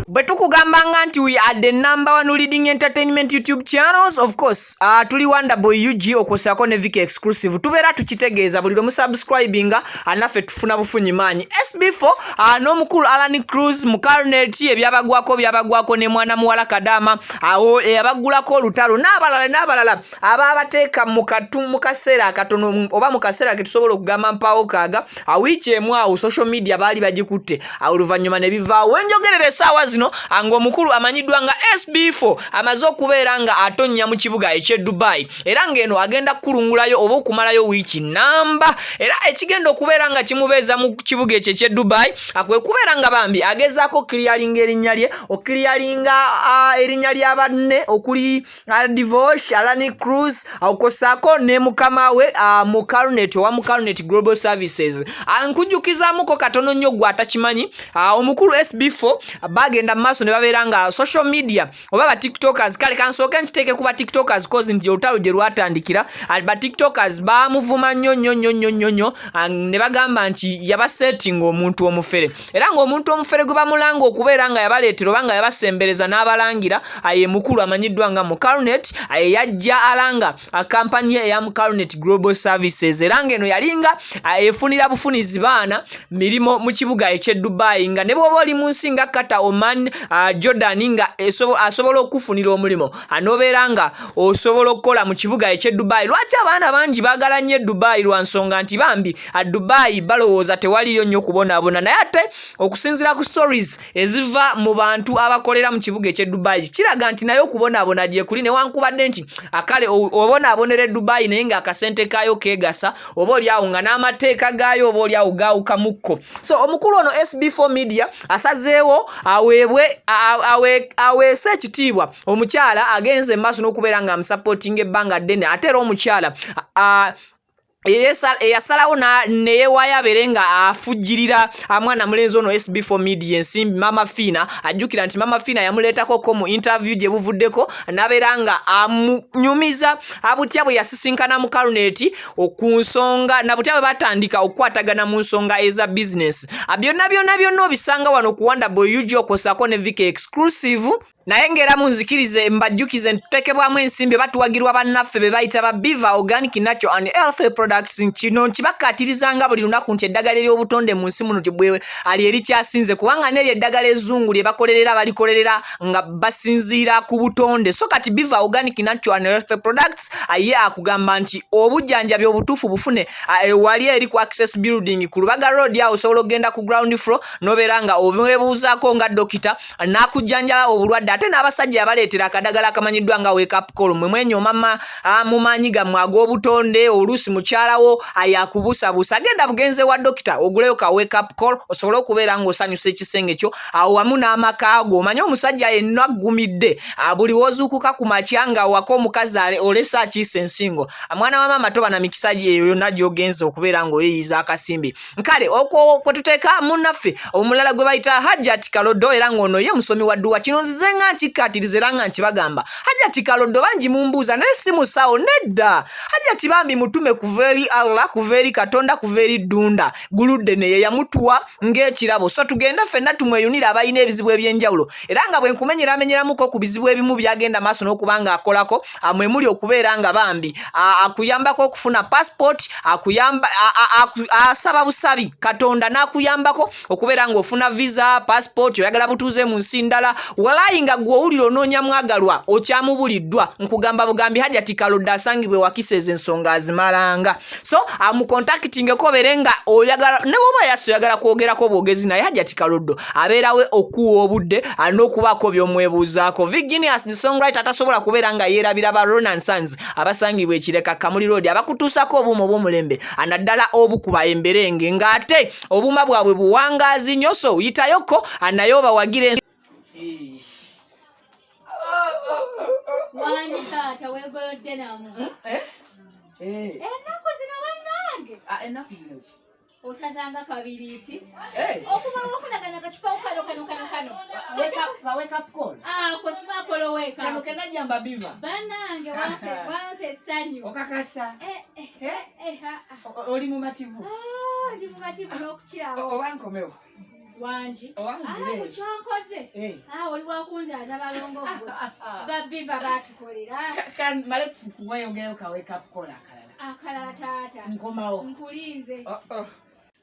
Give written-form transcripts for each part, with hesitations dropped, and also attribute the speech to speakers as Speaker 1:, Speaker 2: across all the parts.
Speaker 1: But tukugambanga nti we are the #1 leading entertainment YouTube channels. Of course, tuli Wonderboy UG okosako ne Viki exclusive. Tubera tukitegeeza buli subscribinga anafe tufuna bufunyi manyi. SB4 no mukulu Alani Cruz Mukalnet byabagwako ne mwana muwala Bakadama awo abagulako olutalo n'abalala ababateeka mu kaseera akatono oba mu kaseera ke tusobola okugamba mpawo kaaga awiikyemu awo social media baali bagikutte oluvannyuma ne bivaawo wenjogerere saawa zino ango mukulu amanyidwa nga SB4 amaze okubeera nga atonya mu kibuga Edubai era ngeno agenda kulungulayo oba okumalayo wiiki namba era ekigenda okubeera nga kimubeeza mu kibuga Edubai akwe kubeera nga bambi agezaako clearing erinnya lye okclearinga erinnya lya banne okuli Divorce Alani Cruz okosako ne mukama we Mukalnet wa Mukalnet Global Services ankujjukizamuko katono nnyo gwa atakimanyi omukulu SB4 bagenda maso ne baberanga social media oba ba tiktokers kale kansoke ntiteke kuba tiktokers cause ndi olutalo je lwatandikira ba tiktokers bamuvuma nnyo ne bagamba nti yaba setting omuntu omufere era ngo omuntu omufere gwe bamulanga okubeera nga yabaleetero banga yabasembereza n'abalangira aye mukulu amanyiddwa nga Mukalnet aye yajja alanga kampani ya Mukalnet Global Services era ngeno yalinga efunira bufunizi baana milimo mu kibuga Edubai nga ne bobo oli munsi nga kata Oman Jordan nga asobola okufunira omulimo anoberanga osobola okukola mu kibuga Edubai lwaki abaana bangi bagala nnyo Dubai lwansonga nti bambi Dubai balowooza tewaliyo nnyo kubonabona naye ate okusinzira ku stories eziva mu bantu abakolera mu kibuga Edubai kiraga nti nayo kubonabona gye kuli ne wankubadde nti akale obonabonere Dubai naye nga akasente kayo kegasa oba oli awo nga n'amateeka gaayo oba oli awo gaawuka mukko so omukulu ono SB4 media asazeewo aweese ekitiibwa omukyala agenze maaso n'okubeera nga amusupporting ebbanga ddene ate era omukyala eyasalawo neyewaayo abeere nga afujjirira mwana mulenzi ono SB4 media ensimbi Mama Fina ajjukira nti Mama Fina yamuleetako mu interview gye buvuddeko n'abeera nga amunyumiza abutya bwe yasisinkana mu Mukalnet okunsonga nabutya bwe batandika okukwatagana mu nsonga eza business byonna obisanga wano ku Wonderboy UG okosako ne Viki exclusive naye ngera munzikirize mbajjukize ntutekebwamu ensimbi batuwagirwa bannaffe be bayita ba Biva Organic Natural and Healthy Products kino nkibakkaatirizanga buli lunaku nti eddagala ery'obutonde mu nsi muno tibwe ali erikyasinze kubanga n'eryo eddagala ezzungu lye bakolerera balikolerera nga basinziira ku butonde so kati Biva Organic Natural and Healthy Products aye akugamba nti obujjanjabi obutuufu bufune wali eri ku Access Building ku Lubaga Road awo osobola okgenda ku ground floor nobeera nga obwebuuzaako nga dokita n'akujjanjaba obulwadde ate n'abasajja abaleetera akadagala akamanyiddwa nga wake up call mwe mwenyoma mu maanyi gammwe ag'obutonde oluusi mukyalawo ayakubuusabuusa agenda bugenze wa dokita oguleyo ka wake up call osobole okubeera ng'osanyusa ekisenge kyo awo wamu n'amaka ago omanye omusajja yenna aggumidde buli woozuukuka ku makya nga waka omukazi olesa akiisa ensingo mwana wa maama toba na mikisa eyo yonna gy'ogenza okubeera ng'oyeeyiza akasimbi nkale okwo kwe tuteeka munnaffe omulala gwe bayita Hajjati Kalodo era ng'ono ye musomi wa dduwa kino nzize nga nkikkaatiriza era nga nkibagamba Hajjati Kalodo bangi mumbuuza naye si musawo nedda Hajjati bambi mutume kuva eri Allah kuva eri Katonda kuva eri Dunda guludde ne ye yamutuwa ng'ekirabo so tugenda ffenna tumweyunira abalina ebizibu ebyenjawulo era nga bwe nkumenyeramenyeramuko ku bizibu ebimu byagenda maaso n'okubanga akolako mwe muli okubeera nga bambi akuyambako okufuna passport asaba busabi Katonda n'akuyambako okubeera ng'ofuna visa passport oyagala butuuze mu nsi ndala walayi nga gwe owulira onoonya mwagalwa okyamubuliddwa nkugamba bugambi Hajjati Kalodo asangibwe wakiseza ensonga azimalanga so amukontaktingeko obeere nga oyagala ne bwoba yasi oyagala kwogerako bwogezi naye Hajjati Kalodo abeerawe okuwa obudde n'okubaako by'omwebuuzaako Virginius the songwriter atasobola kubeera nga yeerabira ba Ronan Sons abasangibwa ekireka Kamuli Road abakutuusako obuuma obw'omulembe anaddala obukuba emberenge ng'ate obuuma bwabwe buwangaazi nnyo so yitayoko naye obawagire
Speaker 2: Wani tata wegolodde namu. Ennaku zino bannange.
Speaker 1: Ennaku zino ki?
Speaker 2: Osazanga kabiri iti. Okuba ofunagana kakipa kano.
Speaker 1: Wake up call.
Speaker 2: Kosiba kolo wake up.
Speaker 1: Kano kenajjamba Biva.
Speaker 2: Bannange wake essanyu.
Speaker 1: Okakasa. Oli mumativu.
Speaker 2: Ndi mumativu n'okukyawo.
Speaker 1: Oba nkomewo.
Speaker 2: Wangi.
Speaker 1: Owanzire.
Speaker 2: Kukyonkoze. Oli wakunzaaza balongo gwe. Babbiva baatukolera.
Speaker 1: Kan male kuweyongerayo ka wake up call akalala.
Speaker 2: Akalala taata.
Speaker 1: Nkomawo.
Speaker 2: Nkulinze.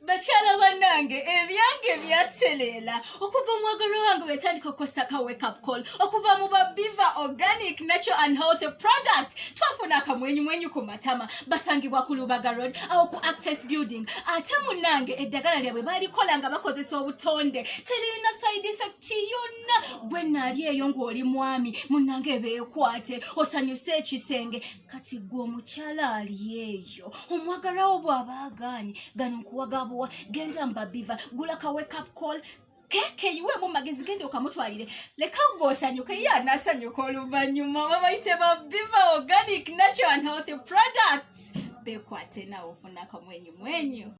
Speaker 3: Bakyala bannange ebyange byattereera okuva omwagalwa wange wetandika okukozesa ka wake up call okuva mu Babiva organic natural and healthy product twafuna akamwenyumwenyu ku matama basangibwa ku Lubaga Road awo ku Access Building ate munnange eddagala lyabwe balikola nga bakozesa obutonde terina side effect yonna gwe naali eyo ng'oli mwami munnange beekwate osanyuse ekisenge kati gwe omukyala ali eyo omwagalwa wo bw'abaagaanye gano nkuwagabo genda Babiva gula ka wake up call keke yiwe mu magezi gende okamutwalire leka ngosanyuka yanasanyuka oluvannyuma babayise Babiva organic natural and healthy products bekwate nawo ofuna akamwenyumwenyu.